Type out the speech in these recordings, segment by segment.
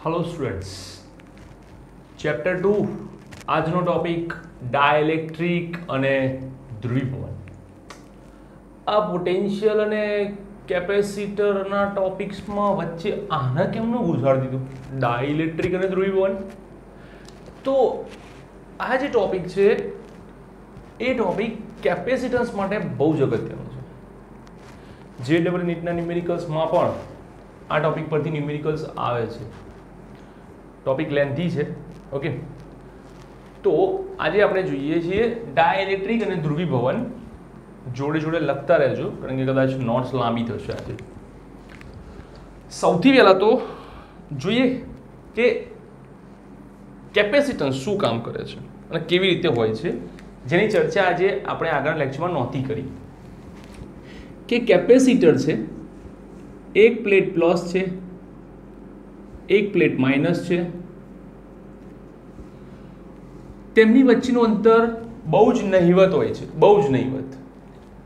Hello students chapter 2 આજનો topic dielectric અને ધ્રુવીભવન। આ પોટેન્શિયલ અને કેપેસિટરના ટોપિક્સમાં વચ્ચે આના કેમનું ગુજાડી દીધું ડાયઇલેક્ટ્રિક અને ધ્રુવીભવન? તો આ જે ટોપિક છે એ ટોપિક કેપેસિટન્સ માટે બહુ જ અગત્યનો છે। જે ડબલ નીટના ન્યુમેરિકલ્સમાં પણ આ ટોપિક પરથી ન્યુમેરિકલ્સ આવે છે। टॉपिक लेंथी है ओके। तो आज आप જોઈએ છીએ ડાયઇલેક્ટ્રિક અને ધ્રુવીભવન જોડે જોડે લખતા રહેજો કારણ કે કદાચ નોટ્સ લાંબી થશે આજે। સૌથી પહેલા તો જોઈએ કે કેપેસિટન્સ શું કામ કરે છે અને કેવી રીતે હોય છે, જેની ચર્ચા આજે આપણે આગળના લેક્ચરમાં નહોતી કરી। કે કેપેસિટર છે એક પ્લેટ પ્લસ છે एक प्लेट माइनस है, તેમની વચ્ચેનું અંતર બહુ જ નહિવત હોય છે, બહુ જ નહિવત।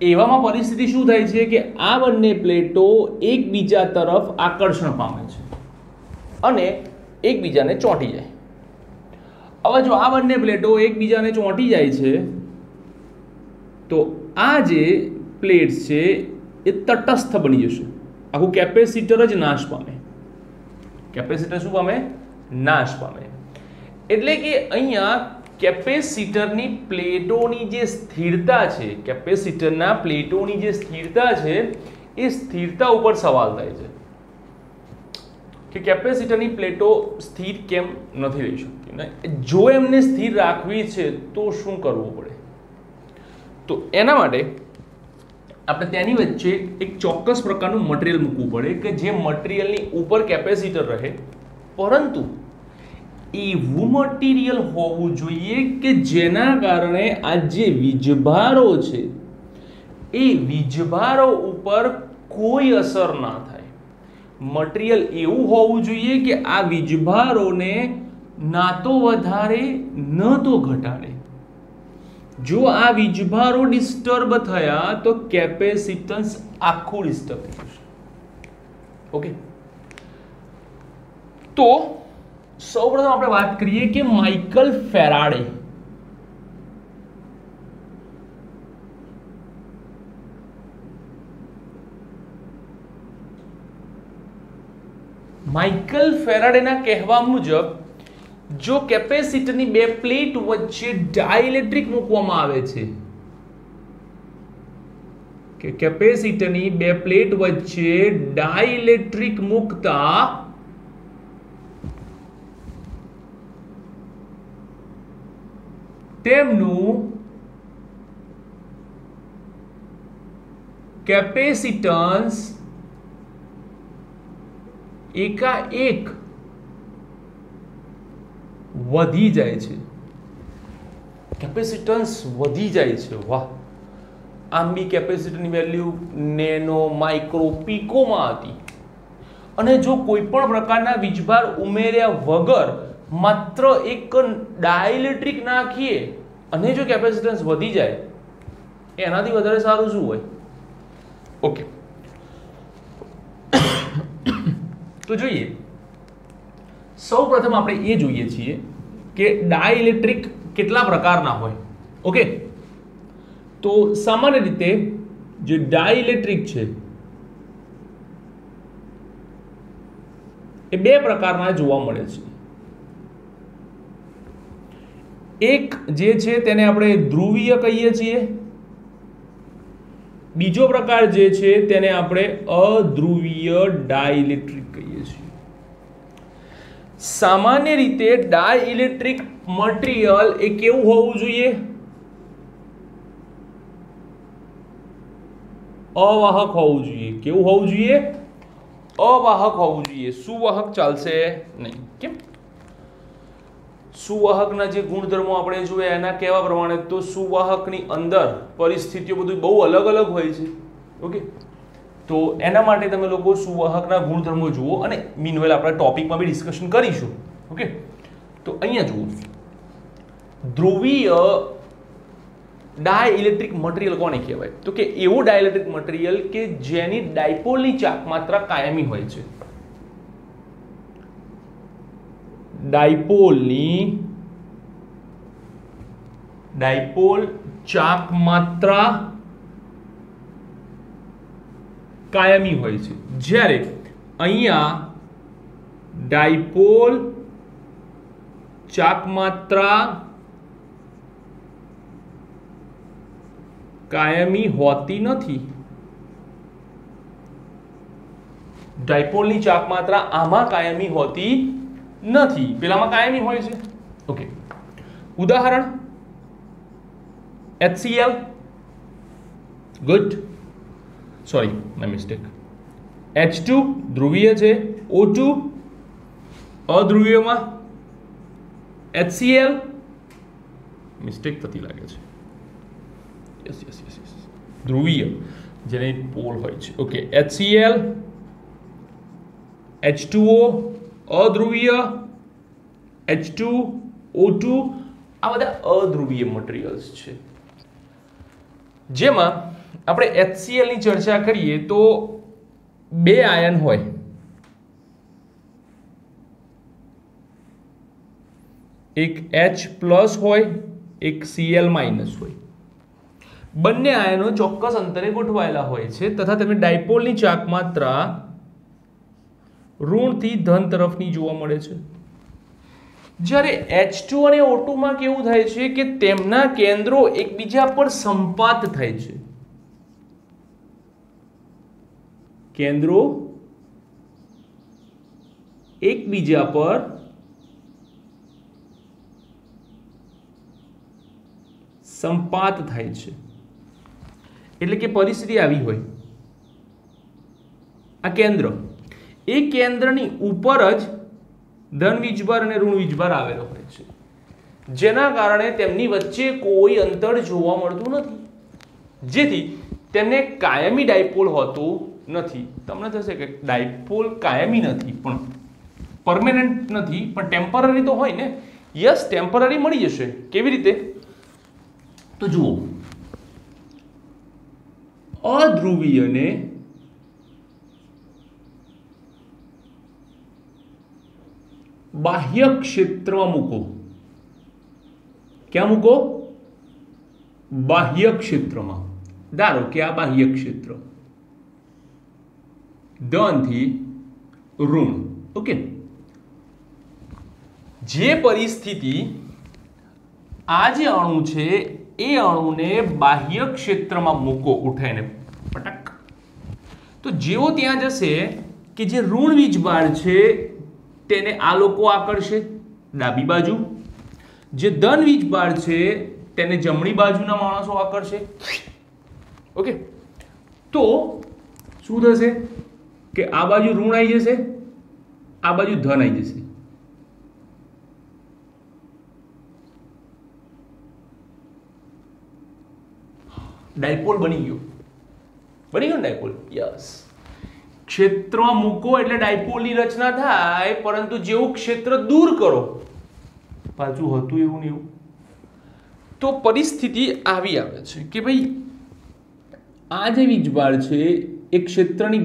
એવામાં પરિસ્થિતિ શું થાય છે કે આ બંને પ્લેટો એકબીજા તરફ આકર્ષણ પામે છે અને એકબીજાને ચોંટી જાય। હવે જો આ બંને પ્લેટો એકબીજાને ચોંટી જાય છે તો આ જે પ્લેટ્સ છે એ તટસ્થ બની જશે, આખું કેપેસિટર જ નાશ પામે। કેપેસિટર શું પામે? નાશ પામે। એટલે કે અહીંયા કેપેસિટરની પ્લેટોની જે સ્થિરતા છે, કેપેસિટરના પ્લેટોની જે સ્થિરતા છે એ સ્થિરતા ઉપર સવાલ થાય છે કે કેપેસિટરની પ્લેટો સ્થિર કેમ નથી રહી શકતી ને? જો એમને સ્થિર રાખવી છે તો શું કરવું પડે? તો એના માટે આપણે તેની વચ્ચે એક ચોક્કસ પ્રકારનું મટીરિયલ મૂકવું પડે કે જે મટીરિયલની ઉપર કેપેસિટર રહે, પરંતુ એવું મટીરિયલ હોવું જોઈએ કે જેના કારણે આ જે વીજભારો છે એ વીજભારો ઉપર કોઈ અસર ના થાય। મટીરિયલ એવું હોવું જોઈએ કે આ વીજભારોને ના તો વધારે ન તો ઘટાડે। જો આ વીજભારો ડિસ્ટર્બ થયા તો કેપેસિટન્સ આખું ડિસ્ટર્બ થઈ જશે। ઓકે, તો સૌપ્રથમ આપણે વાત કરીએ કે માઇકલ ફેરાડે ના કહેવા મુજબ જો કેપેસિટરની બે પ્લેટ વચ્ચે ડાઇલેક્ટ્રિક મૂકવામાં આવે છે કે કેપેસિટરની બે પ્લેટ વચ્ચે ડાઇલેક્ટ્રિક મૂકતા તેમનું કેપેસિટન્સ એકાએક વધી જાય છે। કેપેસિટન્સ વધી જાય છે, વાહ! આમ બી કેપેસિટરની વેલ્યુ નેનો, માઇક્રો, પીકોમાં હતી અને જો કોઈ પણ પ્રકારના વીજભાર ઉમેર્યા વગર માત્ર એક ડાઇલેક્ટ્રિક નાખીએ અને જો કેપેસિટન્સ વધી જાય એનાથી વધારે સારું શું હોય? ઓકે, તો જોઈએ સૌપ્રથમ આપણે એ જોઈએ છીએ કે ડાઇલેક્ટ્રિક કેટલા પ્રકારના હોય। ઓકે, તો સામાન્ય રીતે જે ડાઇલેક્ટ્રિક છે એ બે પ્રકારના જોવા મળે છે। એક જે છે તેને આપણે ધ્રુવીય કહીએ છીએ, બીજો પ્રકાર જે છે તેને આપણે અધ્રુવીય ડાઇલેક્ટ્રિક કહીએ છીએ। સામાન્ય રીતે ડાઇલેક્ટ્રિક મટીરિયલ એ કેવું હોવું જોઈએ? અવાહક હોવું જોઈએ। કેવું હોવું જોઈએ? અવાહક હોવું જોઈએ। સુવાહક ચાલશે નહીં। કેમ? સુવાહકના જે ગુણધર્મો આપણે જોઈએ એના કહેવા પ્રમાણે તો સુવાહકની અંદર પરિસ્થિતિઓ બધું બહુ અલગ અલગ હોય છે। ઓકે, તો એના માટે તમે લોકો સુવાહકના ગુણધર્મો જુઓ અને મીનવેલ આપણે ટોપિકમાં બી ડિસ્કશન કરીશું। ઓકે, તો અહીંયા જુઓ ધ્રુવીય ડાઇલેક્ટ્રિક મટીરિયલ કોને કહેવાય? તો કે એવું ડાઇલેક્ટ્રિક મટીરિયલ કે જેની ડાયપોલની ચાક માત્રા કાયમી હોય છે। ડાયપોલ ચાક માત્રા કાયમી હોય છે, જ્યારે અહીંયા ડાયપોલ ચાક માત્રા કાયમી હોતી નથી. ડાયપોલની ચાક માત્રા આમાં કાયમી હોતી નથી, પેલામાં કાયમી હોય છે. ઓકે, ઉદાહરણ HCl. Good, sorry my mistake. H2 ધ્રુવીય છે, O2 અધ્રુવીયમાં, HCl મિસ્ટેક થતી લાગે છે. યસ યસ યસ યસ, ધ્રુવીય જેને પોલ હોય છે. Okay, HCl, H2O અધ્રુવીય, H2, O2 આ બધા અધ્રુવીય મટીરિયલ્સ છે. જેમાં આપણે HCl ની ચર્ચા કરીએ તો બે આયન હોય, એક H+ હોય, એક Cl- હોય. બંને આયનો ચોક્કસ અંતરે ગોઠવાયેલા હોય છે તથા તેમને ડાયપોલની ચાક માત્રા ઋણથી ધન તરફની જોવા મળે છે. જ્યારે H2 અને O2 માં કેવું થાય છે કે તેમના કેન્દ્રો એકબીજા પર સંપાત થાય છે. કેન્દ્રો એકબીજા પર સંપાત થાય છે, એટલે કે પરિસ્થિતિ આવી હોય, આ કેન્દ્ર, એ કેન્દ્રની ઉપર જ ધન વીજભાર અને ઋણ વીજભાર આવેલો હોય છે, જેના કારણે તેમની વચ્ચે કોઈ અંતર જોવા મળતું નથી, જેથી તેમને કાયમી ડાયપોલ હોતું નથી. તમને થશે કે ડાયપોલ કાયમી નથી પણ પરમેનન્ટ નથી, પણ ટેમ્પરરી તો હોય ને. યસ, ટેમ્પરરી મળી જશે. કેવી રીતે? તો જુઓ, અધ્રુવીયને બાહ્ય ક્ષેત્રમાં મૂકો. ક્યાં મૂકો? બાહ્ય ક્ષેત્રમાં. ધારો કે આ બાહ્ય ક્ષેત્ર ધનથી ઋણ. ઓકે, જે પરિસ્થિતિ આ જે અણુ છે એ અણુને બાહ્ય ક્ષેત્રમાં મૂકો, ઉઠાઈને પટક, તો જેવો ત્યાં જશે કે જે ઋણ વીજભાર છે તેને આ લોકો આકર્ષે ડાબી બાજુ, જે ધન વીજભાર છે તેને જમણી બાજુના માણસો આકર્ષે. ઓકે, તો શું થશે કે આ બાજુ ઋણ આવી જશે, આ બાજુ ધન આવી જશે. ડાયપોલ બની ગયો. બની ગયો ડાયપોલ. યસ, ક્ષેત્રમાં મૂકો એટલે ડાયપોલની રચના થાય, પરંતુ જેવું ક્ષેત્ર દૂર કરો, પાછું હતું એવું ને એવું. તો પરિસ્થિતિ આવી આવે છે કે ભાઈ આ જે વીજભાર છે એ ક્ષેત્રની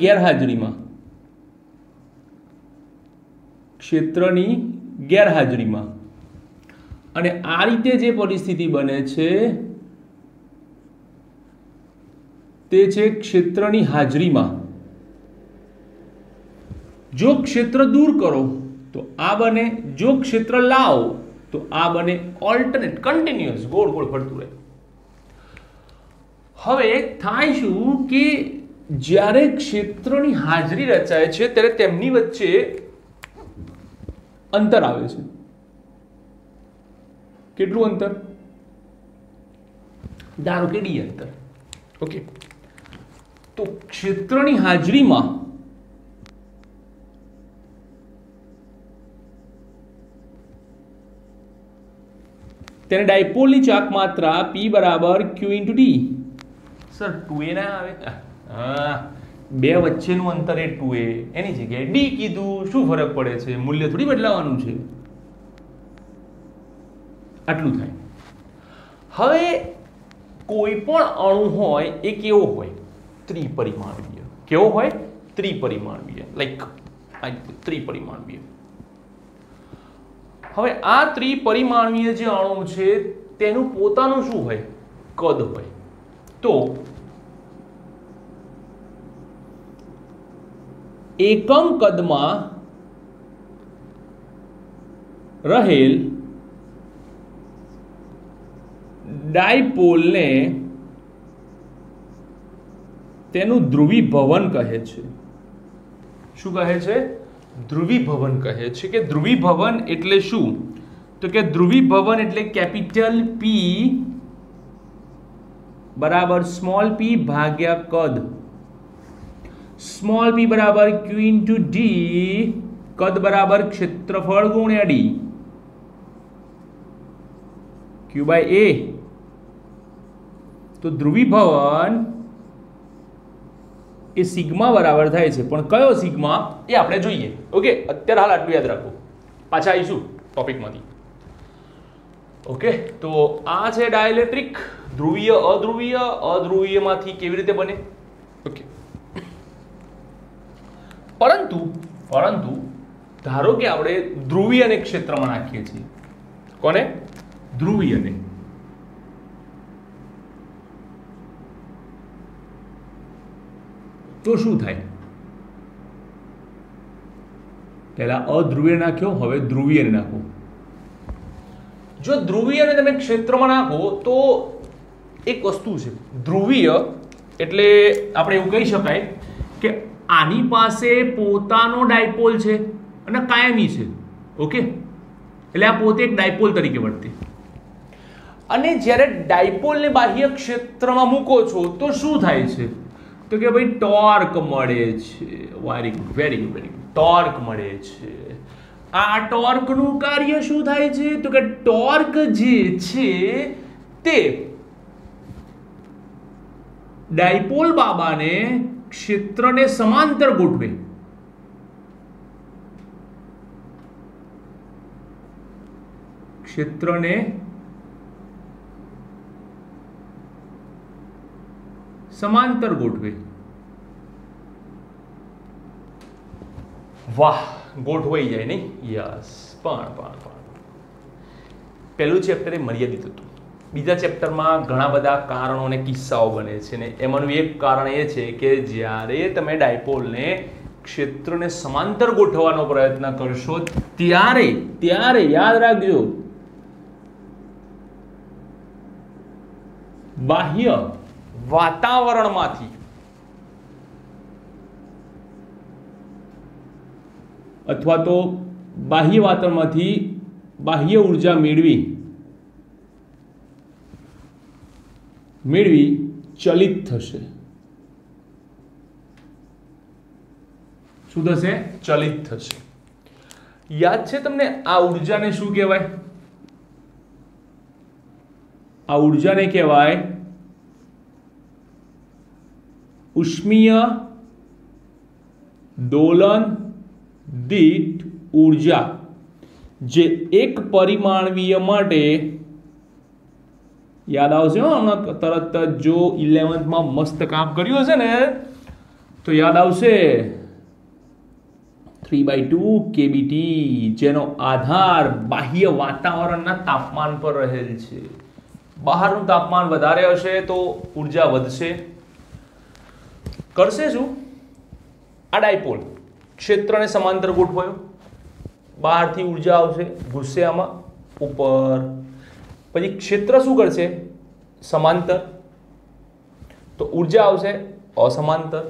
ગેરહાજરીમાં અને આ રીતે જે પરિસ્થિતિ બને છે તે છે ક્ષેત્રની હાજરીમાં. જો ક્ષેત્ર દૂર કરો તો આ બને, જો ક્ષેત્ર લાવો તો આ બને. ઓલ્ટરનેટ, કન્ટિન્યુઅસ, ગોળ ગોળ ફરતું રહે. હવે થાય શું કે જ્યારે ક્ષેત્રની હાજરી રચાય છે ત્યારે તેમની વચ્ચે અંતર આવે છે. કેટલું અંતર? ધારો કે ડી અંતર. ઓકે, તો ક્ષેત્રની હાજરીમાં તેને ડાયપોલની ચાક માત્રા P બરાબર Q × D. સર 2a ના આવે? હા, બે વચ્ચેનું અંતર એ 2a, એની જગ્યાએ D કીધું. શું ફરક પડે છે? મૂલ્ય થોડી બદલાવાનું છે. આટલું થાય. હવે કોઈ પણ અણુ હોય એ કેવો હોય? ત્રિપરિમાણીય. કેવો હોય? ત્રિપરિમાણીય. લાઈક ત્રિપરિમાણીય. હવે આ ત્રિપરિમાણીય જે અણુ છે તેનું પોતાનું શું હોય? કદ હોય. તો એકમ કદમાં રહેલ ડાયપોલને તેનું ધ્રુવીભવન કહે છે. શું કહે છે? ધ્રુવીભવન કહે છે. કે ધ્રુવીભવન એટલે શું? તો કે ધ્રુવીભવન એટલે કેપિટલ P બરાબર સ્મોલ p ભાગ્યા કદ. સ્મોલ p બરાબર q ઇન્ટુ ડી, કદ બરાબર ક્ષેત્રફળ ગુણ્યા ડી, q બાય a. તો ધ્રુવીભવન એ સિગ્મા બરાબર થાય છે, પણ કયો સિગ્મા એ આપણે જોઈએ. ઓકે, અત્યારે હાલ આટલું યાદ રાખો, પાછા આવીશું ટોપિકમાંથી. ઓકે, તો આ છે ડાયઇલેક્ટ્રિક. ધ્રુવીય અધ્રુવીય, અધ્રુવીયમાંથી કેવી રીતે બને? ઓકે, પરંતુ ધારો કે આપણે ધ્રુવીયને ક્ષેત્રમાં નાખીએ છીએ. કોને? ધ્રુવીયને. તો શું થાય? પહેલા અધ્રુવીય નાખ્યો, હવે ધ્રુવીયને નાખો. જો ધ્રુવીયને તમે ક્ષેત્રમાં નાખો તો એક વસ્તુ છે, ધ્રુવીય એટલે આપણે એવું કહી શકાય કે આની પાસે પોતાનો ડાયપોલ છે અને કાયમી છે. ઓકે, એટલે આ પોતે એક ડાયપોલ તરીકે વર્તે. અને જ્યારે ડાયપોલને બાહ્ય ક્ષેત્રમાં મૂકો છો તો શું થાય છે? તો કે ભાઈ ટોર્ક મળે છે. Very good, very good, very good. Torque મળે છે. આ ટોર્કનું કાર્ય શું થાય છે? તો કે ટોર્ક જે છે તે ડાયપોલ બાબાને ક્ષેત્રને સમાંતર ગોઠવે. ક્ષેત્રને સમાંતર ગોઠવે. વાહ, ગોઠવાઈ જાય નહીં? યસ. પણ પહેલું ચેપ્ટર એ મર્યાદિત હતું. બીજા ચેપ્ટરમાં ઘણા બધા કારણો અને કિસ્સાઓ બને છે ને એમાંનું એક કારણ એ છે કે જ્યારે તમે ડાયપોલને ક્ષેત્રને સમાંતર ગોઠવવાનો પ્રયત્ન કરશો ત્યારે યાદ રાખજો, બાહ્ય વાતાવરણમાંથી અથવા તો બાહ્ય વાતાવરણમાંથી બાહ્ય ઉર્જા મેળવી ચલિત થશે. શું થશે? ચલિત થશે. યાદ છે તમને આ ઉર્જાને શું કહેવાય? આ ઉર્જાને કહેવાય ઉષ્મીય દોલન દીઠ ઉર્જા, જે એક પરિમાણવીય માટે યાદ આવશે. હમણાં તરત જ જો 11th માં મસ્ત કામ કર્યું હશે ને તો યાદ આવશે 3/2 kBT, જેનો આધાર બાહ્ય વાતાવરણના તાપમાન પર રહેલ છે. બહારનું તાપમાન વધારે હશે તો ઉર્જા વધશે. કરશે શું? આ ડાયપોલ ક્ષેત્રને સમાંતર ગોઠવાયો, બહારથી ઉર્જા આવશે, ઘૂસશે આમાં ઉપર. પછી ક્ષેત્ર શું કરશે? સમાંતર. તો ઉર્જા આવશે અસમાંતર,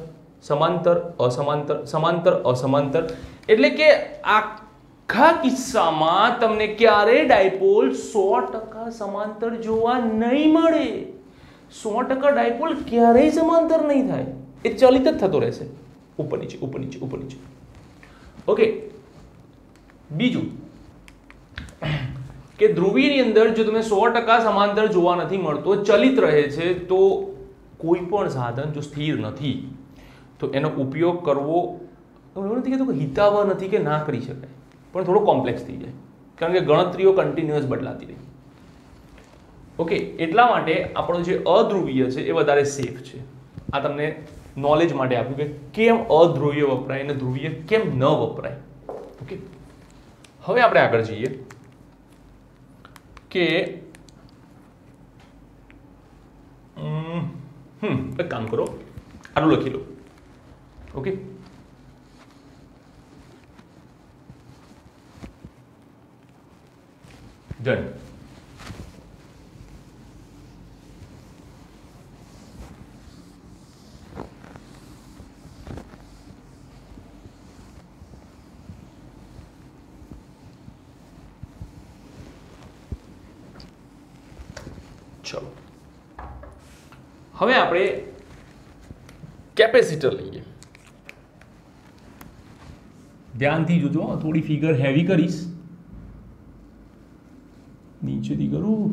સમાંતર અસમાંતર, સમાંતર અસમાંતર. એટલે કે આખા કિસ્સામાં તમને ક્યારેય ડાયપોલ 100% સમાંતર જોવા નહીં મળે. 100% ડાયપોલ ક્યારેય સમાંતર નહીં થાય, એ ચલિત જ થતો રહેશે, ઉપર નીચે ઉપર નીચે ઉપર નીચે. ઓકે, બીજું કે ધ્રુવીની અંદર જો તમે 100% સમાંતર જોવા નથી મળતો, ચલિત રહે છે, તો કોઈ પણ સાધન જો સ્થિર નથી તો એનો ઉપયોગ કરવો એવું નથી કહેતો કે હિતાવહ નથી કે ના કરી શકાય, પણ થોડો કોમ્પ્લેક્સ થઈ જાય, કારણ કે ગણતરીઓ કન્ટિન્યુઅસ બદલાતી રહી. ઓકે, એટલા માટે આપણો જે અધ્રુવીય છે એ વધારે સેફ છે. આ તમને નોલેજ માટે આપ્યું કે કેમ અધ્રુવીય વપરાય અને ધ્રુવીય કેમ ન વપરાય. ઓકે, હવે આપણે આગળ જઈએ. કે એક કામ કરો, આટલું લખી લો. Okay, done. ચલો, હવે આપણે કેપેસિટર લઈએ. ધ્યાનથી જોજો, થોડી ફિગર હેવી કરીશ, નીચેથી કરું.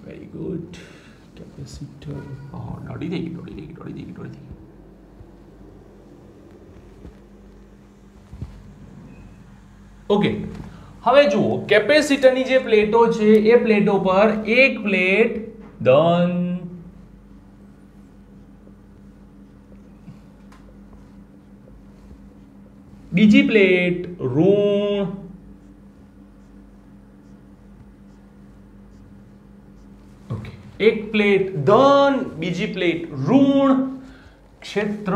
Very good. કેપેસિટર દોડી થઈ. ઓકે, હવે જુઓ, કેપેસિટરની જે પ્લેટો છે એ પ્લેટો પર એક પ્લેટ ધન, બીજી પ્લેટ ઋણ, ઓકે, એક પ્લેટ ધન, બીજી પ્લેટ ઋણ. ક્ષેત્ર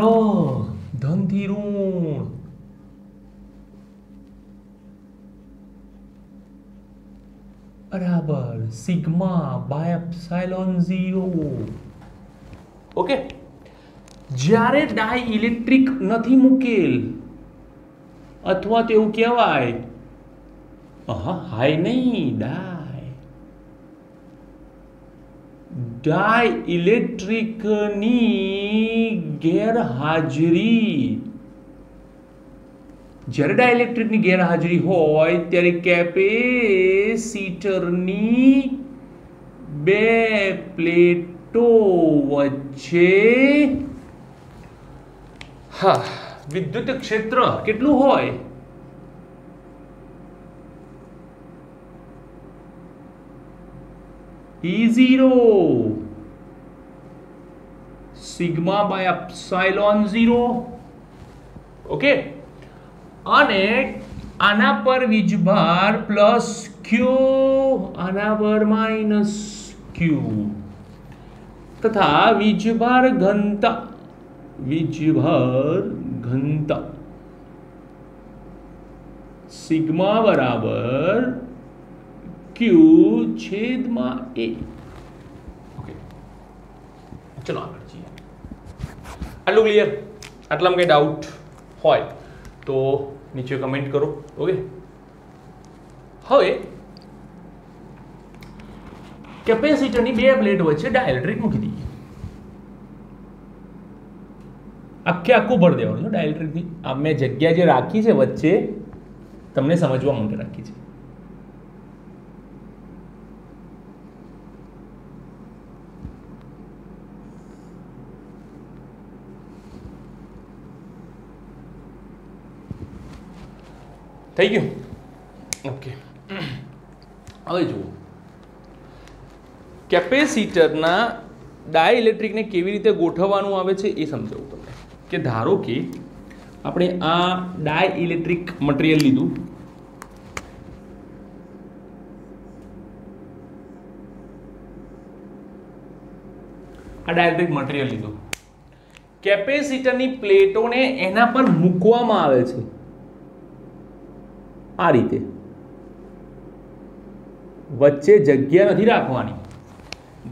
ધનથી ઋણ, બરાબર સિગ્મા બાય એપ્સિલોન 0. ઓકે, જ્યારે ડાય ઇલેક્ટ્રિક નથી મૂકેલ, અથવા તો એવું કહેવાય, હાઈ નહીં, ડાય ઇલેક્ટ્રિકની ગેરહાજરી, જ્યારે ડાઇલેક્ટ્રિકની ગેરહાજરી હોય ત્યારે કેપેસિટરની બે પ્લેટો વચ્ચે વિદ્યુત ક્ષેત્ર કેટલું હોય? E0 sigma by epsilon 0. Okay, અને આના પર વીજભાર પ્લસ ક્યુ, આના પર માઇનસ ક્યુ, તથા વીજભાર ઘનતા સિગ્મા બરાબર ક્યુ છેદમાં એ. ઓકે, ચલો આગળ જઈએ. આટલું ક્લિયર? આટલામાં કઈ ડાઉટ હોય તો નીચે કમેન્ટ કરો. ઓકે, હવે કેપેસિટરની બે પ્લેટ વચ્ચે ડાઇલેક્ટ્રિક મૂકી દઈએ. આખું ભરી દેવાનું છે ડાઇલેક્ટ્રિકથી. આ મેં જગ્યા જે રાખી છે વચ્ચે તમને સમજવા માટે રાખી છે. થઈ ગયું? ઓકે, હવે જુઓ, કેપેસિટરના ડાઇલેક્ટ્રિકને કેવી રીતે ગોઠવવાનું આવે છે એ સમજાવું તમને. કે ધારો કે આપણે આ ડાઇલેક્ટ્રિક મટીરિયલ લીધું, કેપેસિટરની પ્લેટોને એના પર મૂકવામાં આવે છે આ રીતે. વચ્ચે જગ્યા નથી રાખવાની.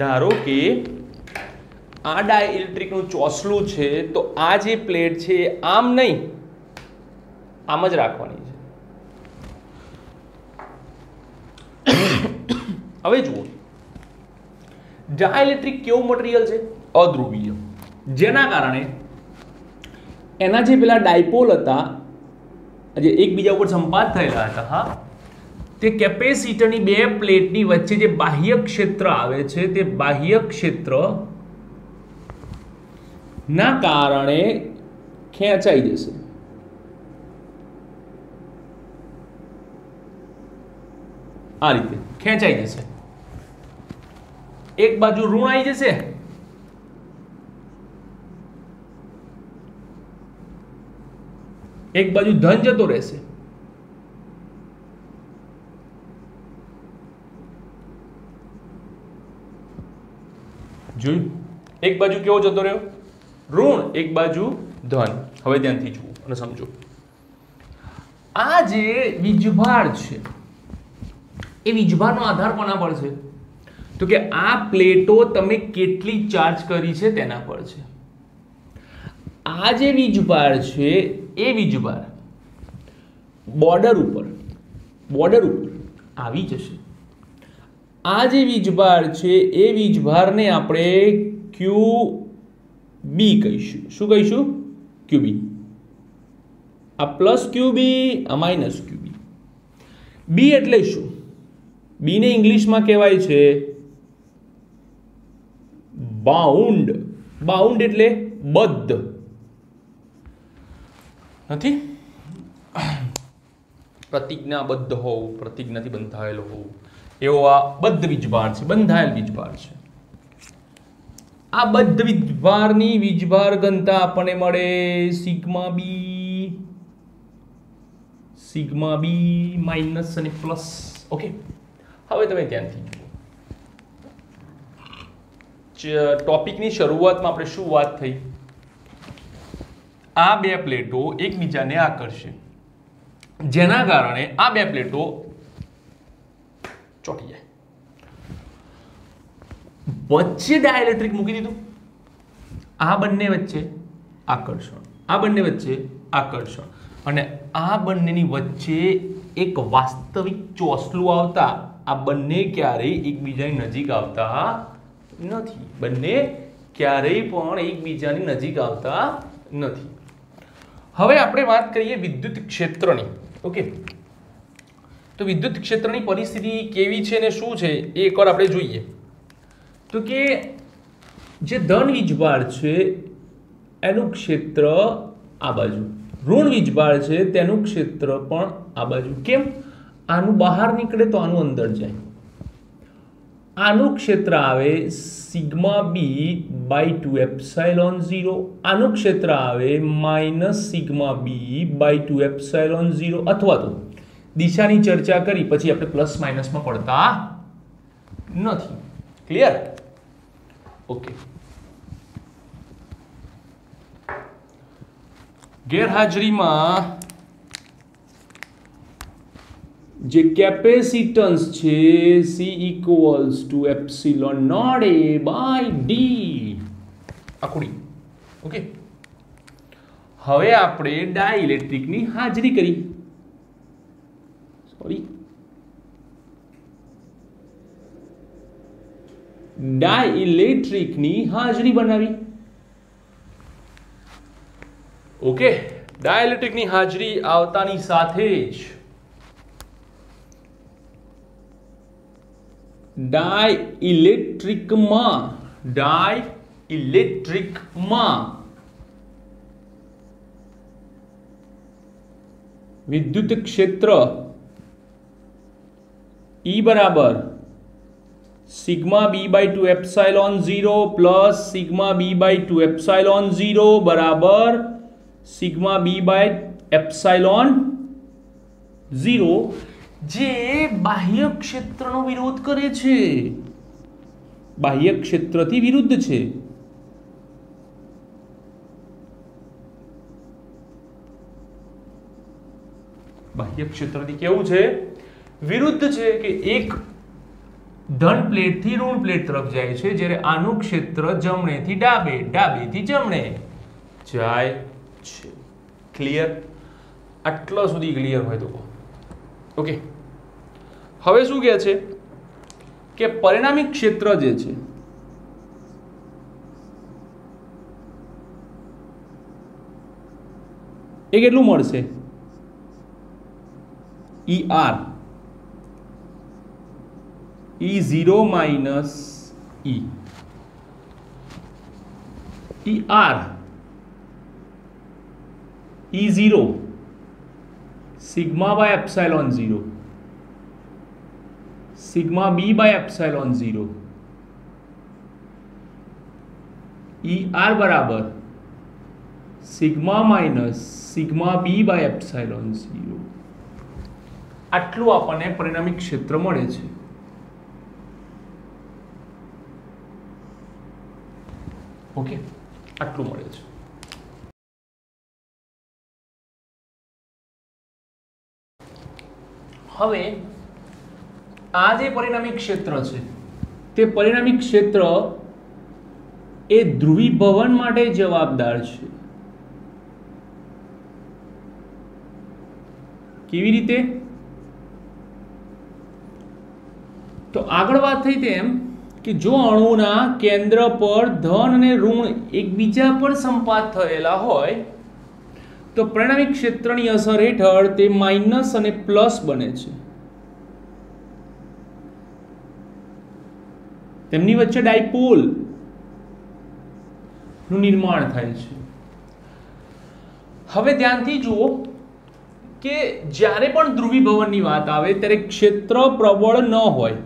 ધારો કે આ ડાઇલેક્ટ્રિકનું ચોસલું છે, તો આ જે પ્લેટ છે આમ નહીં, આમ જ રાખવાની છે. હવે જુઓ, ડાઇલેક્ટ્રિક કેવું મટીરિયલ છે? અધ્રુવીય. જેના કારણે એના જે પેલા ડાયપોલ હતા, જે એકબીજા ઉપર સંપાત થયેલા હતા, તે કેપેસિટરની બે પ્લેટની વચ્ચે જે બાહ્ય ક્ષેત્ર આવે છે, તે બાહ્ય ક્ષેત્ર ના કારણે ખેંચાઈ જશે. આ રીતે ખેંચાઈ જશે. એક બાજુ ઋણ આવી જશે, એક બાજુ ધન જતો રહેશે. જોયું? એક બાજુ કેવો જતો રહ્યો? ઋણ, એક બાજુ ધન. હવે ધ્યાનથી જુઓ અને સમજો. આ જે વીજભાર છે એ વીજભારનો આધાર કોના પર છે? તો કે આ પ્લેટો તમે કેટલી ચાર્જ કરી છે તેના પર છે. આ જે વીજભાર છે એ વીજભાર બોર્ડર ઉપર આવી જશે. આ જે વીજભાર છે એ વીજભારને આપણે QB કહીશું. શું કહીશું? QB. આ પ્લસ QB, આ માઇનસ QB. B એટલે શું? B ને ઇંગ્લિશમાં કહેવાય છે બાઉન્ડ. બાઉન્ડ એટલે બદ્ધ. નથી પ્રતિજ્ઞાબદ્ધ હોવું, પ્રતિજ્ઞાથી બંધાયેલો હોવું, એવો આ બદ્ધ વીજભાર છે, બંધાયેલ વીજભાર છે. આ બદ્ધ વીજભારની વીજભાર ઘનતા આપણને મળે સિગ્મા બી માઇનસ અને પ્લસ. ઓકે, હવે તમે ધ્યાનથી જુઓ. ટોપિકની શરૂઆતમાં આપણે શું વાત થઈ? આ બે પ્લેટો એકબીજાને આકર્ષે, જેના કારણે આ બે પ્લેટો ચોંટી જાય. વચ્ચે ડાયલેક્ટ્રિક મૂકી દીધું. આ બંને વચ્ચે આકર્ષણ, આ બંને વચ્ચે આકર્ષણ, અને આ બંનેની વચ્ચે એક વાસ્તવિક ચોસલું આવતા આ બંને ક્યારેય એકબીજાની નજીક આવતા નથી. બંને ક્યારેય પણ એકબીજાની નજીક આવતા નથી. હવે આપણે વાત કરીએ વિદ્યુત ક્ષેત્રની. ઓકે, તો વિદ્યુત ક્ષેત્રની પરિસ્થિતિ કેવી છે ને શું છે એ એકવાર આપણે જોઈએ. તો કે જે ધન વીજભાર છે એનું ક્ષેત્ર આ બાજુ, ઋણ વીજભાર છે તેનું ક્ષેત્ર પણ આ બાજુ. કેમ? આનું બહાર નીકળે તો આનું અંદર જાય. આનું ક્ષેત્ર આવે સિગ્મા બી બાય 2 એપ્સાઇલોન 0. આનું ક્ષેત્ર આવે minus sigma B by 2 epsilon 0. અથવા તો દિશાની ચર્ચા કરી પછી આપણે પ્લસ માઇનસમાં પડતા નથી. ક્લિયર? ઓકે. ગેરહાજરીમાં જે કેપેસિટન્સ છે C equals to epsilon not A by D આકડી. ઓકે, હવે આપણે ડાઇલેક્ટ્રિકની હાજરી કરી. ડાઇલેક્ટ્રિકની હાજરી બનાવી. ઓકે, ડાઇલેક્ટ્રિકની હાજરી આવતાની સાથે જ ડાઇલેક્ટ્રિકમાં વિદ્યુત ક્ષેત્ર E બરાબર sigma B by 2 epsilon 0 plus sigma B by 2 epsilon 0 બરાબર સિગ્મા બી બાય એપ્સાઇલોન 0, જે બાહ્ય ક્ષેત્રનો વિરોધ કરે છે, બાહ્ય ક્ષેત્રથી વિરુદ્ધ છે. બાહ્ય ક્ષેત્રથી કેવું છે? વિરુદ્ધ છે. કે એક ધન પ્લેટથી ઋણ પ્લેટ તરફ જાય છે, જ્યારે આનું ક્ષેત્ર જમણેથી ડાબે, ડાબેથી જમણે જાય છે. ક્લિયર? આટલા સુધી ક્લિયર હોય તો ઓકે. હવે શું કહે છે કે પરિણામી ક્ષેત્ર જે છે એ કેટલું મળશે? ER E0 minus E. ER E0 sigma by epsilon 0 sigma B by epsilon 0 ER बराबर sigma minus sigma B by epsilon 0. આટલું આપણને પરિણામી ક્ષેત્ર મળે છે. ઓકે, આટલું મળે છે. હવે આ જે પરિણામી ક્ષેત્ર છે તે પરિણામી ક્ષેત્ર એ ધ્રુવીભવન માટે જવાબદાર છે. કેવી રીતે? તો આગળ વાત થઈ તેમ કે જો અણુના કેન્દ્ર પર ધન અને ઋણ એકબીજા પર સંપાત થયેલા હોય તો પરિણામી ક્ષેત્રની અસર હેઠળ તે માઇનસ અને પ્લસ બને છે. તેમની વચ્ચે ડાયપોલ નું નિર્માણ થાય છે. હવે ધ્યાનથી જુઓ કે જ્યારે પણ ધ્રુવીભવનની વાત આવે ત્યારે ક્ષેત્ર પ્રબળ ન હોય.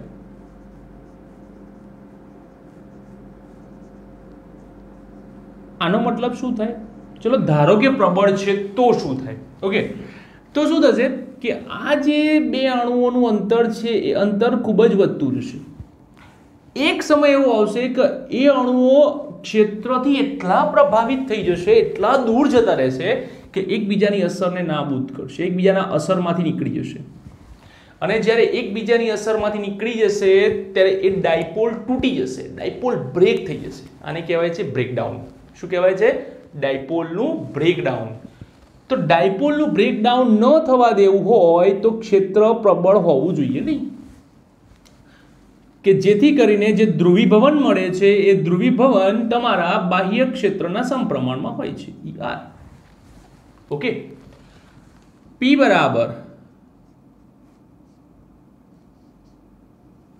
આનો મતલબ શું થાય? ચલો ધારો કે પ્રબળ છે તો શું થાય? ઓકે, તો શું થશે કે આ જે બે અણુઓનું અંતર છે એ અંતર ખૂબ જ વધતું જશે. એક સમય એવો આવશે કે એ અણુઓ ક્ષેત્રથી એટલા પ્રભાવિત થઈ જશે, એટલા દૂર જતા રહેશે કે એકબીજાની અસરને નાબૂદ કરશે, એકબીજાના અસરમાંથી નીકળી જશે. અને જ્યારે એકબીજાની અસરમાંથી નીકળી જશે ત્યારે એ ડાયપોલ તૂટી જશે, ડાયપોલ બ્રેક થઈ જશે. આને કહેવાય છે બ્રેકડાઉન. શું કહેવાય છે? ડાયપોલનું બ્રેકડાઉન. તો ડાયપોલનું બ્રેકડાઉન ન થવા દેવું હોય તો ક્ષેત્ર પ્રબળ હોવું જોઈએ નહીં, કે જેથી કરીને જે ધ્રુવીભવન મળે છે એ ધ્રુવીભવન તમારા બાહ્ય ક્ષેત્રના સમપ્રમાણમાં હોય છે. ER. ઓકે, P બરાબર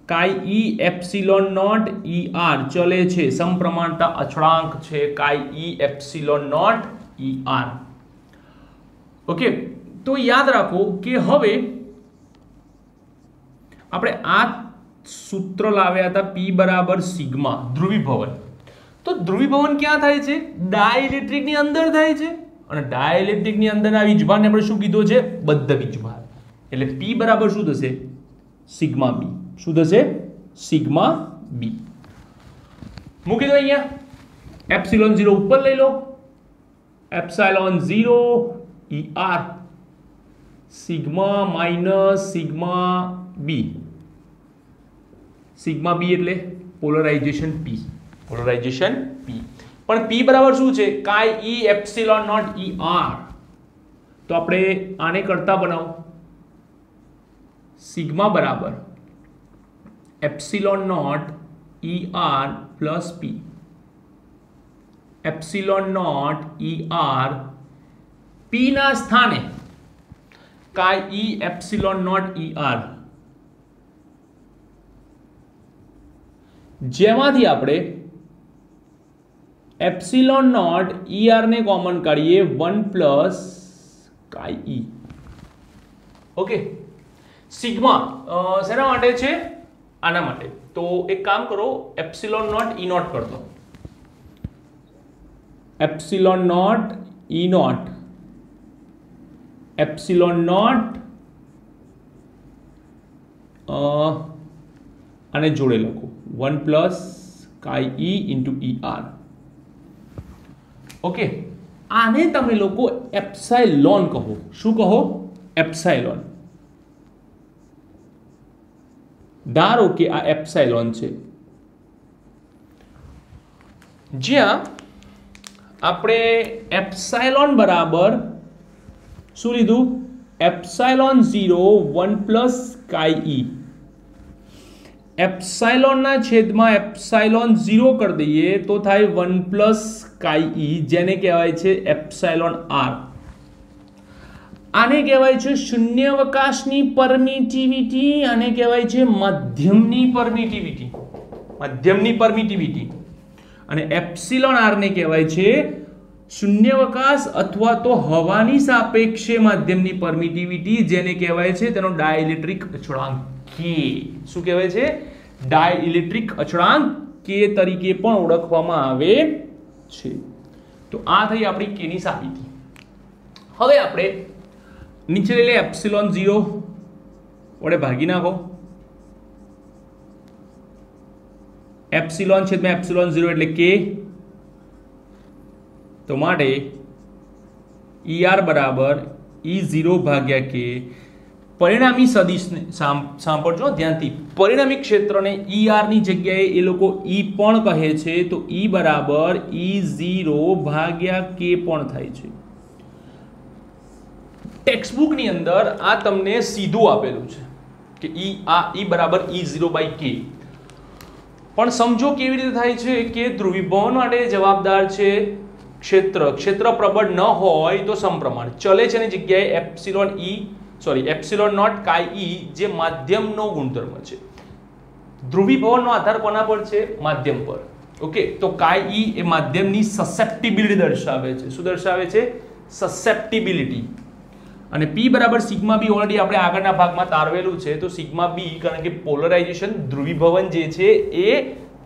કાઈ E એપ્સિલોન નોટ ER ચલે છે, સમપ્રમાણતા અચળાંક છે કાઈ E epsilon not ER. Okay, તો યાદ રાખો કે હવે આપણે આ સૂત્ર લાવ્યા હતા P બરાબર સિગ્મા ધ્રુવીભવન. તો ધ્રુવીભવન ક્યાં થાય છે? ડાઇલેક્ટ્રિકની અંદર થાય છે. અને ડાઇલેક્ટ્રિકની અંદરના વીજભારને આપણે શું કીધો છે? બદ્ધ વીજભાર. એટલે P બરાબર શું થશે? Sigma B. શું થશે? Sigma B. મૂકી દો અહીંયા. એપ્સિલોન 0 ઉપર લઈ લો, epsilon 0 ER sigma minus sigma B. Sigma B એટલે પોલરાઇઝેશન P. Polarization P. પણ P બરાબર શું છે? કાઈ E એપ્સિલોન નોટ ER. તો આપણે આને કરતા બનાવો. સિગ્મા બરાબર epsilon not ER plus P. Epsilon not ER P ના સ્થાને કાઈ E એપ્સિલોન નોટ ER, જેમાંથી આપણે એપ્સિલોન નોટ ER ને કોમન કાઢીએ 1 પ્લસ કાઈ E. ઓકે, સિગ્મા શેના માટે છે? આના માટે. તો એક કામ કરો, એપ્સિલોન નોટ E નોટ કરી દો. Epsilon not E not epsilon not આને જોડે લખો 1 પ્લસ કાઈ E ઇન્ટુ ER. ઓકે, આને તમે લોકો એપ્સાઇલોન કહો. શું કહો? એપ્સાઇલોન. ધારો કે આ એપ્સાઇલોન છે, જ્યાં આપણે એપ્સાઇલોન બરાબર શું લીધું? એપ્સાઇલોન 0 1 પ્લસ કાઈ E. એપ્સાઇલોનના છેદમાં એપ્સાઇલોન 0 કરી દઈએ તો થાય 1 પ્લસ કાઈ E, જેને કહેવાય છે એપ્સાઇલોન R. આને કહેવાય છે શૂન્યાવકાશની પરમિટિવિટી, આને કહેવાય છે મધ્યમની પરમિટિવિટી. મધ્યમની પરમિટિવિટી. અને એપ્સિલોન R ને કહેવાય છે શૂન્યાવકાશ અથવા તો હવાની સાપેક્ષે માધ્યમની પરમિટિવિટી, જેને કહેવાય છે તેનો ડાઇલેક્ટ્રિક અચળાંક K. શું કહેવાય છે? ડાઇલેક્ટ્રિક અચળાંક K તરીકે પણ ઓળખવામાં આવે છે. તો આ થઈ આપણી K ની સાબિતી. હવે આપણે નીચે લઈ લે એપ્સિલોન 0 વડે ભાગી નાખો. એપ્સિલોન છેદમાં એપ્સિલોન 0 એટલે K. તો માટે ER બરાબર E0 ભાગ્યા કે પરિણામી સદિશને સાંભળજો ધ્યાનથી, પરિણામી ક્ષેત્રને ER ની જગ્યાએ એ લોકો E પણ કહે છે, તો E બરાબર E0 ભાગ્યા K પણ થાય છે. ટેક્સ્ટબુક ની અંદર આ તમને સીધું આપેલું છે કે E બરાબર E0 બાય K, પણ સમજો કેવી રીતે થાય છે કે ધ્રુવીભવન માટે જવાબદાર છે ક્ષેત્ર પ્રબળ ન હોય તો સમપ્રમાણ ચલે છે એની જગ્યાએ એપ્સિલોન નોટ કાઈ E જે માધ્યમનો ગુણધર્મ છે. ધ્રુવીભવનનો આધાર કોના પર છે? માધ્યમ પર. ઓકે, તો કાઈ E એ માધ્યમની સસેપ્ટિબિલિટી દર્શાવે છે. શું દર્શાવે છે? સસેપ્ટિબિલિટી. અને P બરાબર સિગ્મા બી ઓલરેડી આપણે આગળના ભાગમાં તારવેલું છે, તો સિગ્મા બી કારણ કે પોલરાઇઝેશન ધ્રુવીભવન જે છે એ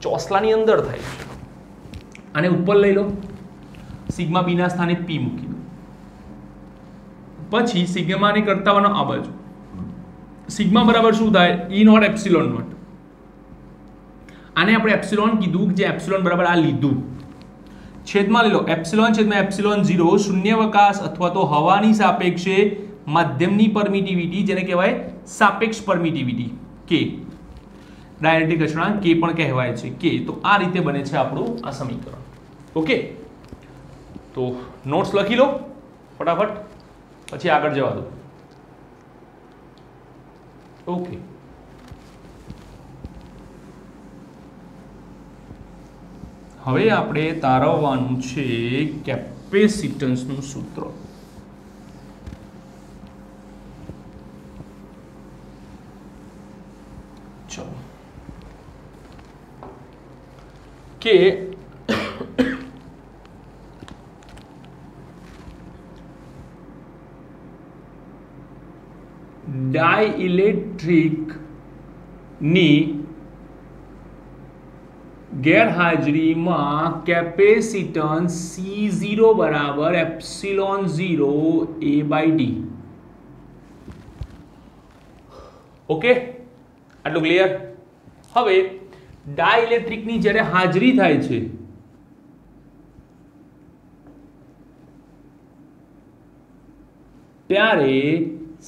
ચોસલાની અંદર થાય છે. આને ઉપર લઈ લો, સિગ્મા બી ના સ્થાને P મૂકી દો, પછી સિગ્માની કરતાવાનો આ બાજુ સિગ્મા બરાબર શું થાય? E not epsilon not. આને આપણે એપ્સિલોન કીધું, જે એપ્સિલોન બરાબર આ લીધું, છેદમાં લઈ લો એપ્સિલોન છેદમાં એપ્સિલોન 0 શૂન્યાવકાશ અથવા તો હવાની સાપેક્ષે માધ્યમની પરમિટિવિટી, જેને કહેવાય સાપેક્ષ પરમિટિવિટી K, ડાયરેક્ટિક અચળાંક K પણ કહેવાય છે K. તો આ રીતે બને છે આપણું આ સમીકરણ. ઓકે, તો નોટ્સ લખી લો ફટાફટ, પછી આગળ જવા દો. ઓકે, હવે આપણે તારવવાનું છે કેપેસિટન્સનું સૂત્ર. ચલો કે ડાઇલેક્ટ્રિક ની ગેરહાજરીમાં કેપેસિટન્સ C0 બરાબર epsilon 0 A by D. Okay, આટલું ક્લિયર? હવે ડાઇલેક્ટ્રિકની જ્યારે હાજરી થાય છે ત્યારે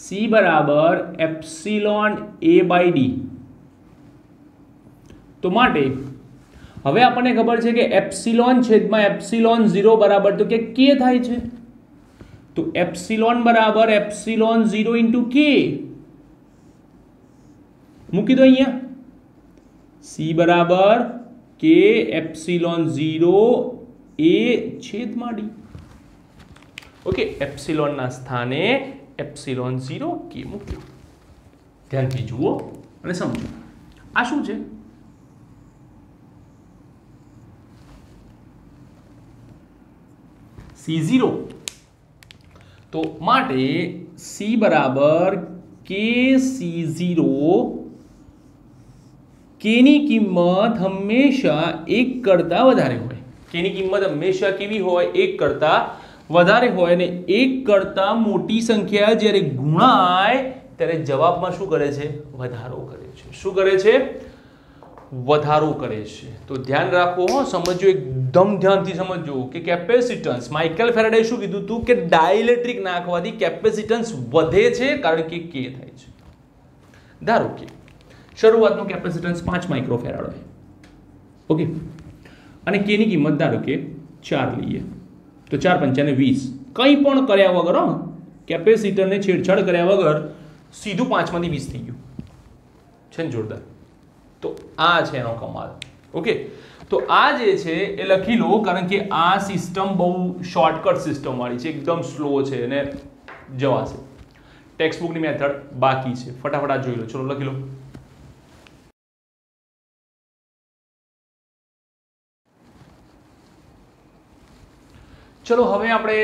C બરાબર એપ્સિલોન A બાય D. તો માટે હવે આપણને ખબર છે કે એપ્સિલોન છેદમાં એપ્સિલોન 0 બરાબર તો કે K થાય છે, તો એપ્સિલોન બરાબર એપ્સિલોન 0 ઇન્ટુ K મૂકી દો અહીંયા. C બરાબર K એપ્સિલોન 0 A છેદમાં D. ઓકે, એપ્સિલોન ના સ્થાને એપ્સિલોન 0 K મૂક્યો. ધ્યાનથી જુઓ અને સમજો આ શું છે. C0, તો માટે C બરાબર K C0, K ની કિંમત હંમેશા 1 કરતા વધારે હોય. K ની કિંમત હંમેશા કેવી હોય? 1 કરતા વધારે હોય. અને 1 કરતા મોટી સંખ્યા જ્યારે ગુણાય ત્યારે જવાબમાં શું કરે છે? વધારો કરે છે. શું કરે છે? વધારો કરે છે. તો ધ્યાન રાખો, સમજો, એકદમ ધ્યાનથી સમજો કે કેપેસિટન્સ, માઇકલ ફેરાડે શું કીધું હતું કે ડાઇલેક્ટ્રિક નાખવાથી કેપેસિટન્સ વધે છે કારણ કે K થાય છે. ધારો કે શરૂઆતનું કેપેસિટન્સ 5 માઇક્રોફેરાડ હોય. ઓકે, અને K ની કિંમત ધારો કે 4 લઈએ, તો 4 પંચાને 20. કંઈ પણ કર્યા વગર, કેપેસિટરને છેડછાડ કર્યા વગર સીધું 5 માંથી 20 થઈ ગયું છે ને, જોરદાર. તો આ છે એનો કમાલ. ઓકે, તો આ જે છે એ લખી લો, કારણ કે આ સિસ્ટમ બહુ શોર્ટકટ સિસ્ટમ વાળી છે, એકદમ સ્લો છે અને જવાશે. ટેક્સ્ટબુકની મેથડ બાકી છે, ફટાફટ આ જોઈ લો. ચલો લખી લો. ચલો હવે આપણે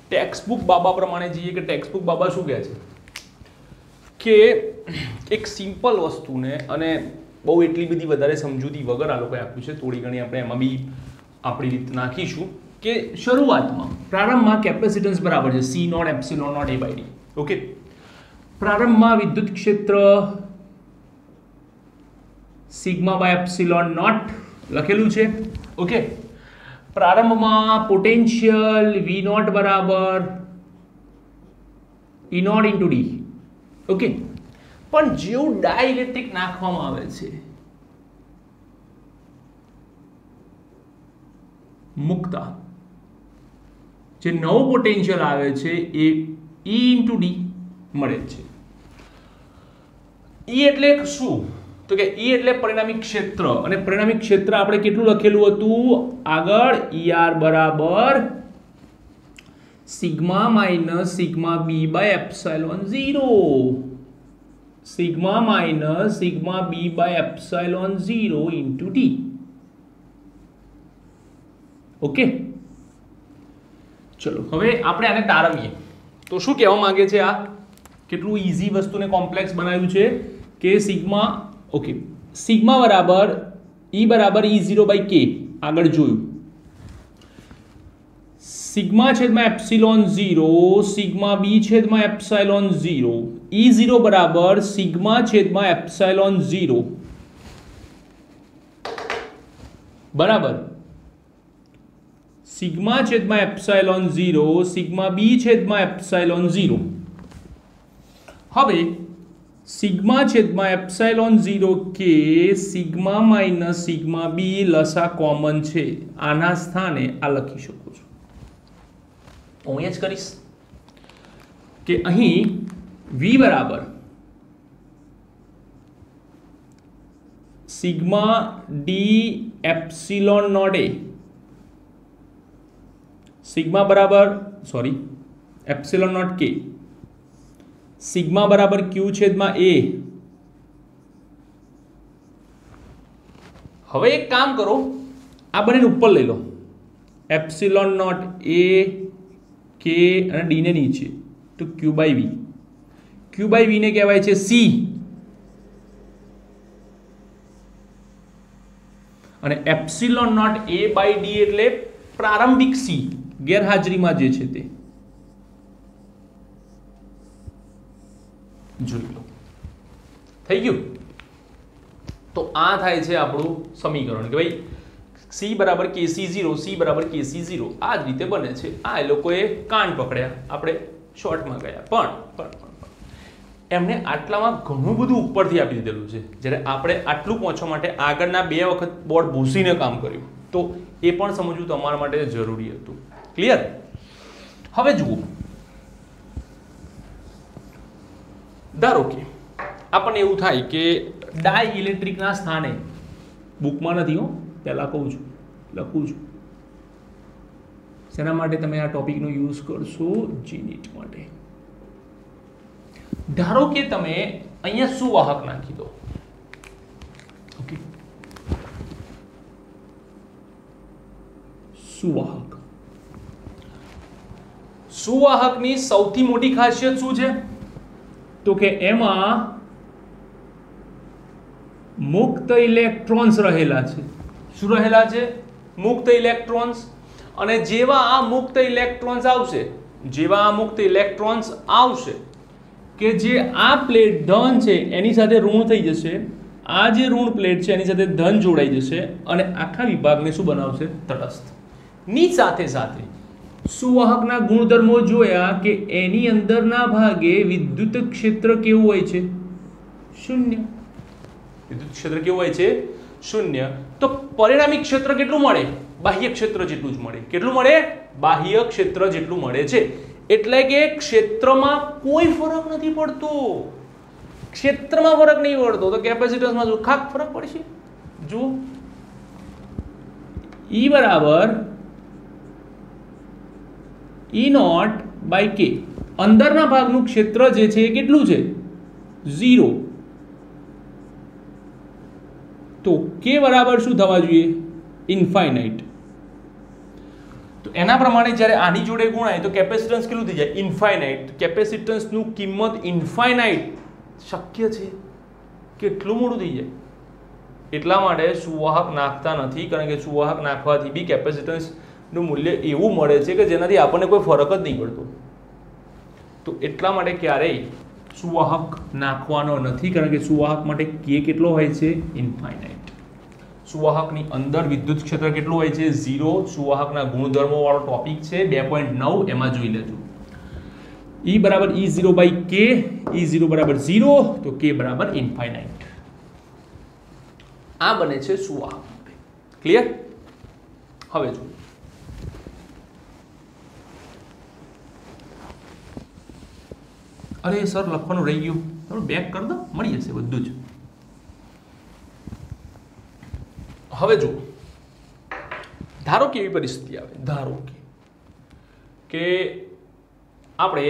ટેક્સ્ટબુક બાબા પ્રમાણે જઈએ કે ટેક્સ્ટબુક બાબા શું કહે છે કે એક સિમ્પલ વસ્તુને અને બહુ એટલી બધી વધારે સમજૂતી વગર આ લોકોએ આપ્યું છે, થોડી ઘણી આપણે એમાં બી આપણી રીત નાખીશું કે શરૂઆતમાં પ્રારંભમાં કેપેસિટન્સ બરાબર છે C not epsilon not A by D. Okay, પ્રારંભમાં વિદ્યુત ક્ષેત્ર સિગ્મા બાય એપ્સિલોન નોટ લખેલું છે. ઓકે, પ્રારંભમાં પોટેન્શિયલ V નોટ બરાબર E not into D. Okay, પણ જેવું ડાઇલેક્ટ્રિક નાખવામાં આવે છે મુકતા જે નવો પોટેન્શિયલ આવે છે એ E ઇન્ટુ ડી મળે છે. E એટલે શું? તો કે E એટલે પરિણામી ક્ષેત્ર, અને પરિણામી ક્ષેત્ર આપણે કેટલું લખેલું હતું આગળ? ER બરાબર sigma minus sigma B by epsilon 0. Sigma minus sigma B by epsilon 0 into D. Okay, ચલો હવે આપણે આને તારવીએ. તો શું કહેવા માંગે છે આ? કેટલું ઈઝી વસ્તુને કોમ્પ્લેક્સ બનાવ્યું છે કે સિગ્મા, ઓકે, સિગ્મા બરાબર E બરાબર E0 બાય K આગળ જોયું. સિગ્મા છેદમાં એપ્સિલોન 0 સિગ્મા B છેદમાં એપ્સાઇલોન 0 E0 બરાબર સિગ્મા છેદમાં એપ્સાઇલોન 0 બરાબર સિગ્મા છેદમાં એપ્સાઇલોન 0 સિગ્મા B છેદમાં એપ્સાઇલોન 0. હવે સિગ્મા છેદમાં એપ્સાઇલોન 0 કે સિગ્મા માઇનસ સિગ્મા B લસા કોમન છે, આના સ્થાને આ લખી શકો છો. હું અહીંયા જ કરીશ કે અહીં V બરાબર sigma D epsilon not A, sigma બરાબર એપ્સિલોન નોટ K, સિગ્મા બરાબર Q છેદમાં A. હવે એક કામ કરો, આ બંને ઉપર લઈ લો, એપ્સિલોન નોટ A K અને D ને નીચે, તો Q by V. Q by V ને કહેવાય છે C, અને epsilon not A by D એટલે પ્રારંભિક C, ગેરહાજરીમાં જે છે તે. જોઈ લો, થઈ ગયું. તો આ થાય છે આપણું સમીકરણ કે ભાઈ C બરાબર KC0, C બરાબર KC0 આ જ રીતે બને છે. આ એ લોકોએ કાન પકડ્યા, આપણે શોર્ટમાં ગયા, પણ એમને આટલામાં ઘણું બધું ઉપરથી આપી દીધેલું છે, જ્યારે આપણે આટલું પહોંચવા માટે આગળના 2 વખત બોર્ડ ભૂસીને કામ કર્યું, તો એ પણ સમજવું તમારા માટે જરૂરી હતું. ક્લિયર? હવે જુઓ, ધારો કે આપણને એવું થાય કે ડાઇલેક્ટ્રિકના સ્થાને, બુકમાં નથી હો, પહેલાં કહું છું, લખું છું, શેના માટે તમે આ ટોપિકનો યુઝ કરશો? જીનીટ માટે. ધારો કે તમે અહીંયા સુવાહક નાખી દો. ઓકે, સુવાહક. સુવાહકની સૌથી મોટી ખાસિયત શું છે? તો કે એમાં મુક્ત ઇલેક્ટ્રોન્સ રહેલા છે. શું રહેલા છે? મુક્ત ઇલેક્ટ્રોન્સ. અને જેવા આ મુક્ત ઇલેક્ટ્રોન્સ આવશે, કે જે આ પ્લેટ ધન છે એની સાથે ઋણ થઈ જશે, આ જે ઋણ પ્લેટ છે એની સાથે ધન જોડાઈ જશે, અને આખા વિભાગને શું બનાવશે? તટસ્થ. ની સાથે સાથે સુવાહકના ગુણધર્મો જોયા કે એની અંદરના ભાગે વિદ્યુત ક્ષેત્ર કેવું હોય છે? શૂન્ય. વિદ્યુત ક્ષેત્ર કેવું હોય છે? શૂન્ય. તો પરિણામી ક્ષેત્ર કેટલું મળે? બાહ્ય ક્ષેત્ર જેટલું જ મળે. કેટલું મળે? બાહ્ય ક્ષેત્ર જેટલું મળે છે. એટલે કે ક્ષેત્રમાં કોઈ ફરક નથી પડતો. ક્ષેત્રમાં ફરક નહીં પડતો તો કેપેસિટન્સમાં જો ખાસ ફરક પડશે. જુઓ, E બરાબર E નોટ બાય K, અંદરના ભાગનું ક્ષેત્ર જે છે એ કેટલું છે? 0. તો K બરાબર શું થવા જોઈએ? ઇન્ફાઇનાઇટ. તો એના પ્રમાણે જ્યારે આની જોડે ગુણાય તો કેપેસિટન્સ કેટલું થઈ જાય? ઇન્ફાઇનાઇટ. કેપેસિટન્સનું કિંમત ઇન્ફાઇનાઇટ શક્ય છે, કેટલું મોટું થઈ જાય. એટલા માટે સુવાહક નાખતા નથી, કારણ કે સુવાહક નાખવાથી બી કેપેસિટન્સનું મૂલ્ય એવું મળે છે કે જેનાથી આપણને કોઈ ફરક જ નહીં પડતો. તો એટલા માટે ક્યારેય સુવાહક નાખવાનો નથી, કારણ કે સુવાહક માટે K કેટલો હોય છે? ઇન્ફાઇનાઇટ. સુવાહકની અંદર વિદ્યુત ક્ષેત્ર કેટલું હોય છે? 0. સુવાહકના ગુણધર્મો વાળો ટોપિક છે 2.9, એમાં જોઈ લેજો. E બરાબર E0 બાય K, E0 બરાબર 0, તો K બરાબર ઇન્ફાઇનાઇટ. આ બને છે સુવાહક. ક્લિયર? હવે જો અરે સર લખવાનું રહી ગયું, થોડું બેક કરી દો, મળી જશે બધું જ. હવે જો ધારો કે એવી પરિસ્થિતિ આવે, ધારો કે આપણે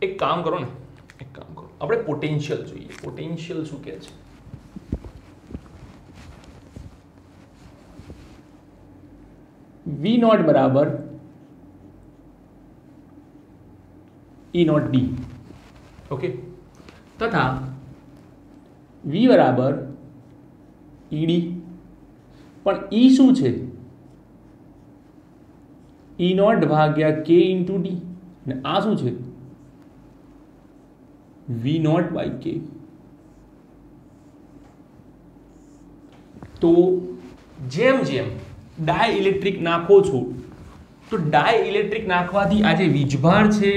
એક કામ કરો ને, આપણે પોટેન્શિયલ જોઈએ. પોટેન્શિયલ શું કહે છે? V નોટ બરાબર E નોટ D, ઓકે, તથા V બરાબર ED, પણ E શું છે? E નોટ ભાગ્યા K ઇન્ટુ D, અને આ શું છે? V not by K. તો જેમ જેમ ડાયઇલેક્ટ્રિક નાખો છો, તો ડાયઇલેક્ટ્રિક નાખવાથી આ જે વીજભાર છે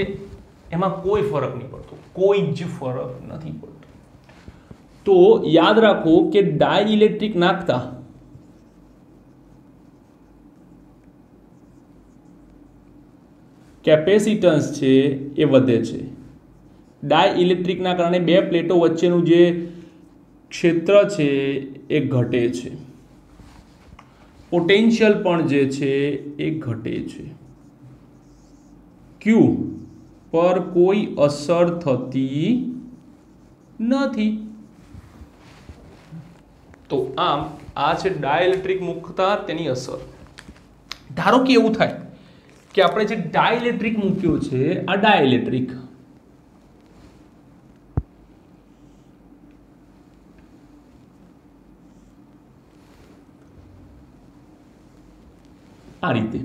એમાં કોઈ ફરક નહીં પડતો, કોઈ જ ફરક નથી પડતો. તો યાદ રાખો કે ડાયઇલેક્ટ્રિક નાખતા કેપેસિટન્સ છે એ વધે છે. ડાયઇલેક્ટ્રિકના કારણે બે પ્લેટો વચ્ચેનું જે ક્ષેત્ર છે એ ઘટે છે. પોટેન્શિયલ પણ જે છે એ ઘટે છે. ક્યુ પર કોઈ અસર થતી નથી. તો આમ આ છે ડાયઇલેક્ટ્રિક મૂકતા તેની અસર. ધારો કે એવું થાય કે આપણે જે ડાયઇલેક્ટ્રિક મૂક્યો છે, આ ડાયઇલેક્ટ્રિક આ રીતે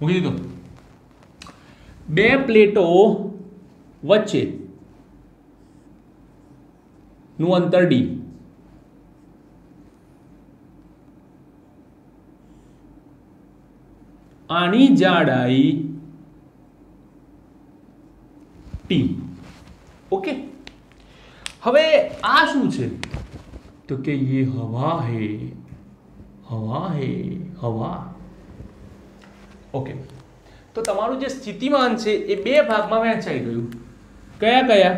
મૂકી દીધું. બે પ્લેટો વચ્ચે નું અંતર D, આની જાડાઈ T. ओके, હવે આ શું છે? તો કે ये हवा है, हवा है, हवा. ओके, तो તમારું જે સ્થિતિમાન છે એ બે ભાગમાં વહેંચાઈ ગયું. કયા કયા?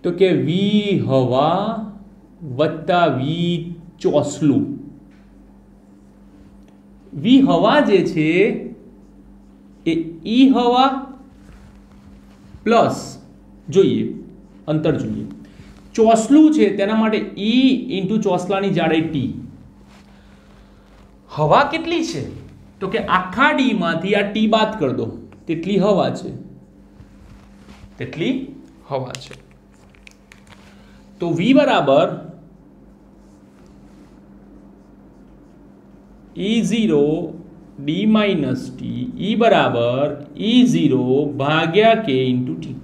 તો કે V હવા વત્તા V ચોસલું. V હવા જે છે એ E હવા પ્લસ જોઈએ અંતર જોઈએ, ચોસલું છે તેના માટે E ઇન્ટુ ચોસલાની જાડાઈ T. હવા કેટલી છે? તો કે આખા D માંથી આ T બાદ કરી દો, તેટલી હવા છે, તેટલી હવા છે. તો V બરાબર E0 D minus T, E બરાબર E0 ભાગ્યા K ઇન્ટુ T.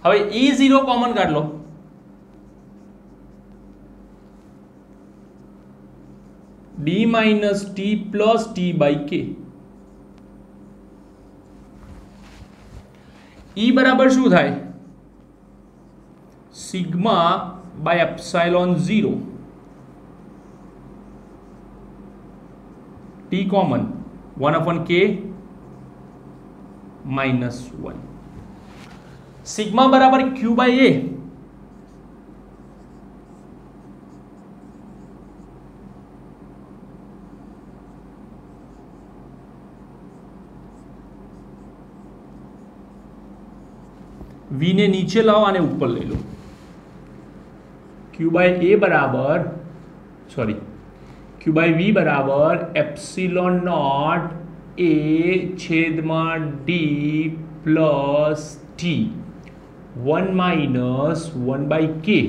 હવે E0 કોમન કાઢ લો, D minus T plus T by K. E બરાબર શું થાય? Sigma by epsilon 0, T common 1/K minus 1. Sigma બરાબર Q બાય A. V ને નીચે લાવો અને ઉપર લઈ લો. Q બાય A બરાબર Q બાય V બરાબર એપ્સિલોન નોટ એ છેદમાં D plus T 1 minus 1 by K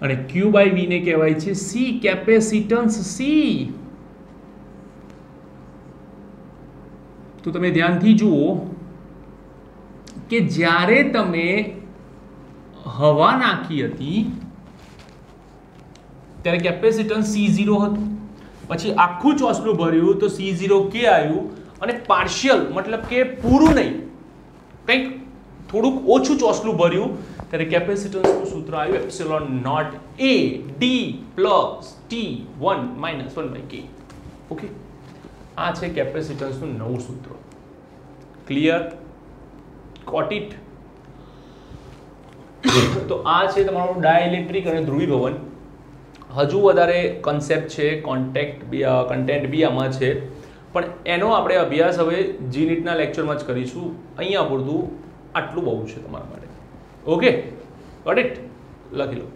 અને ક્યુ બાય વી ને કહેવાય છે સી, કેપેસિટન્સ સી. તો તમે ધ્યાનથી જુઓ કે જ્યારે તમે હવા નાખી હતી ત્યારે કેપેસિટન્સ C0 હતું, પછી આખું ચોસલું ભર્યું તો C0 કે આવ્યું અને પાર્શિયલ મતલબ કે પૂરું નહીં, કંઈક થોડુંક ઓછું ચોસલું ભર્યું ત્યારે કેપેસિટન્સનું સૂત્ર આવ્યું epsilon not A D plus T 1 minus 1 by K. Okay, આ છે કેપેસિટન્સનું નવું સૂત્ર. ક્લિયર? Got it? તો આ છે તમારું ડાયઇલેક્ટ્રિક અને ધ્રુવીભવન. હજુ વધારે કન્સેપ્ટ છે, કન્ટેન્ટ બી આમાં છે, પણ એનો આપણે અભ્યાસ હવે જીનીટના લેક્ચરમાં જ કરીશું. અહીંયા પૂરતું આટલું બહુ છે તમારા માટે. Okay, got it? લખી લો.